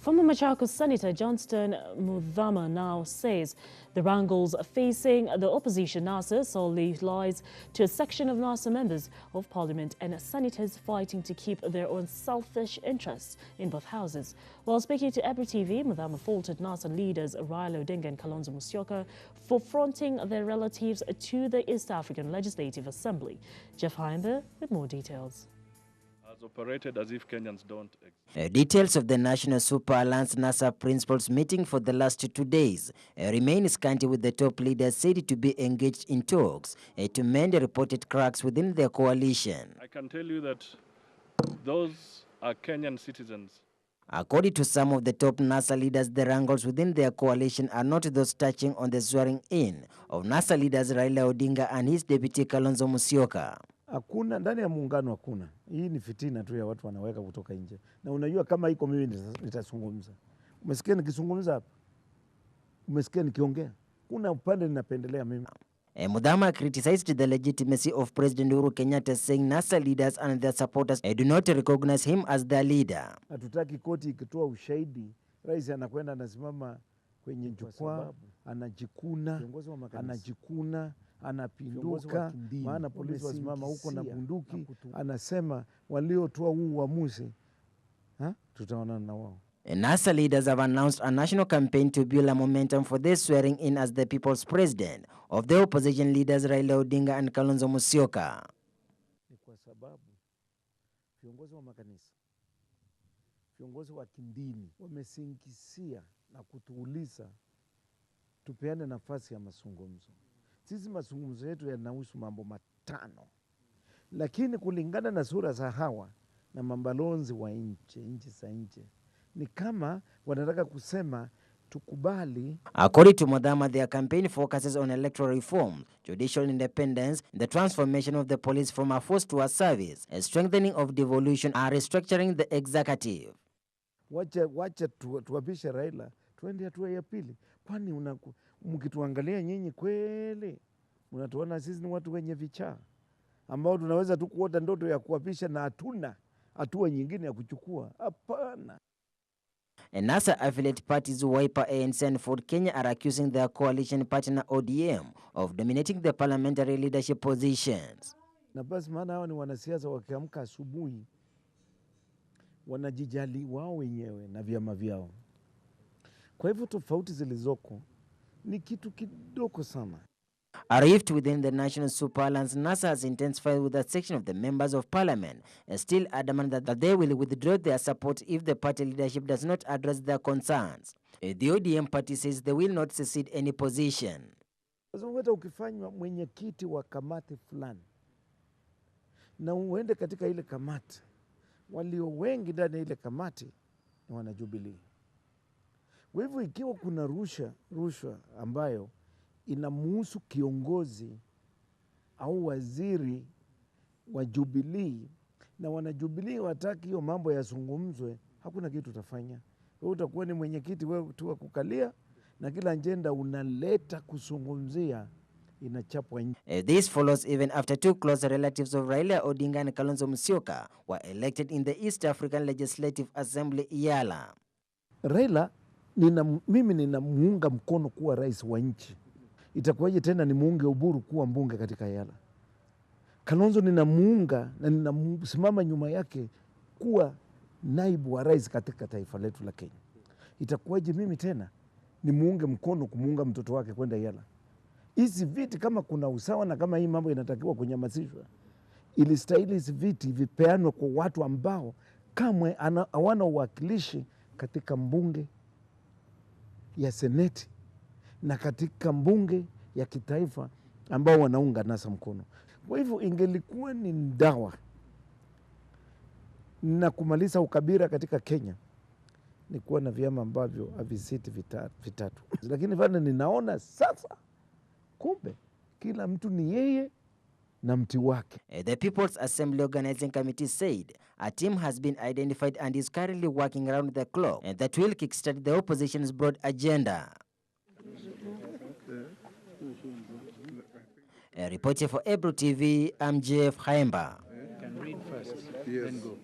Former Machakos Senator Johnstone Muthama now says the wrangles facing the opposition NASA solely lies to a section of NASA members of parliament and senators fighting to keep their own selfish interests in both houses. While speaking to EBRU TV, Muthama faulted NASA leaders Raila, ODINGA and KALONZO MUSYOKA for fronting their relatives to the East African Legislative Assembly. Jeff Khaemba with more details. Has operated as if Kenyans don't exist. Details of the National Super Alliance NASA principals meeting for the last 2 days remain scanty, with the top leaders said to be engaged in talks to mend reported cracks within their coalition. I can tell you that those are Kenyan citizens. According to some of the top NASA leaders, the wrangles within their coalition are not those touching on the swearing in of NASA leaders Raila Odinga and his deputy KALONZO MUSYOKA. Hakuna ndani ya muungano, hakuna. Hii ni fitina tu ya watu wanaweka kutoka nje. Na unajua kama iko mimi nitazungumza. Umesikia nikizungumza hapa? Umesikia nikiongea? Kuna upande ninapendelea mimi. Muthama criticized the legitimacy of President Uhuru Kenyatta, saying NASA leaders and their supporters do not recognize him as their leader. Hatutaki koti ikitoa ushahidi, rais anakwenda anasimama kwenye jukwaa, anajikuna, anapinduka, maana polisi wasimama huko na bunduki, anasema waliotoa huu uamuzi, tutaonana na wao. NASA leaders have announced a national campaign to build a momentum for their swearing in as the people's president of the opposition leaders Raila Odinga and KALONZO MUSYOKA. Ni kwa sababu viongozi wa makanisa, viongozi wa kidini wamesingizia na kutuuliza tupeane nafasi ya mazungumzo. Sisi mazungumzo yetu yanahusu mambo matano, lakini kulingana na sura za hawa na mabalozi wa nchi za nje, ni kama wanataka kusema tukubali. According to Muthama, their campaign focuses on electoral reform, judicial independence, the transformation of the police from a force to a service, a strengthening of devolution, and restructuring the executive. Wacha tuwapishe Raila, tuende hatua ya pili. Kwani mkituangalia nyinyi kweli unatuona sisi ni watu wenye vichaa ambao tunaweza tu kuota ndoto ya kuwapisha na hatuna hatua nyingine ya kuchukua? Hapana. NASA affiliate parties Wiper, ANC and Ford Kenya are accusing their coalition partner ODM of dominating the parliamentary leadership positions. Na basi maana hao ni wanasiasa wakiamka asubuhi wanajijali wao wenyewe na vyama vyao. Kwa hivyo tofauti zilizoko ni kitu kidogo sana. A rift within the National Super Alliance NASA has intensified, with a section of the members of parliament still adamant that they will withdraw their support if the party leadership does not address their concerns. The ODM party says they will not cede any position. Hata ukifanywa mwenyekiti wa kamati fulani na uende katika ile kamati, walio wengi ndani ya ile kamati ni wana Jubilee. Kwa hivyo ikiwa kuna rushwa ambayo inamuhusu kiongozi au waziri wa Jubilee na wana Jubilee wataki hiyo mambo yazungumzwe, hakuna kitu utafanya. Wewe utakuwa ni mwenyekiti wewe tu wa kukalia, na kila agenda unaleta kuzungumzia inachapwa nje. This follows even after 2 close relatives of Raila Odinga and KALONZO MUSYOKA were elected in the East African Legislative Assembly EALA. Raila mimi ninamuunga mkono kuwa rais wa nchi. Itakuwaje tena ni muunge Uburu kuwa mbunge katika EALA? KALONZO ninamuunga na ninasimama nyuma yake kuwa naibu wa rais katika taifa letu la Kenya. Itakuwaje mimi tena ni muunge mkono kumuunga mtoto wake kwenda EALA? Hizi viti kama kuna usawa na kama hii mambo inatakiwa kunyamazishwa, ilistahili hizi viti vipeanwe kwa watu ambao kamwe hawana uwakilishi katika mbunge ya seneti na katika mbunge ya kitaifa ambao wanaunga NASA mkono. Kwa hivyo ingelikuwa ni dawa na kumaliza ukabila katika Kenya ni kuwa na vyama ambavyo havisiti vitatu. Lakini vile ninaona sasa, kumbe kila mtu ni yeye na mti wake. The People's Assembly Organizing Committee said a team has been identified and is currently working around the clock and that will kickstart the opposition's broad agenda. Reporting for EBRU TV, I'm Jeff Khaemba. Can read first, then go.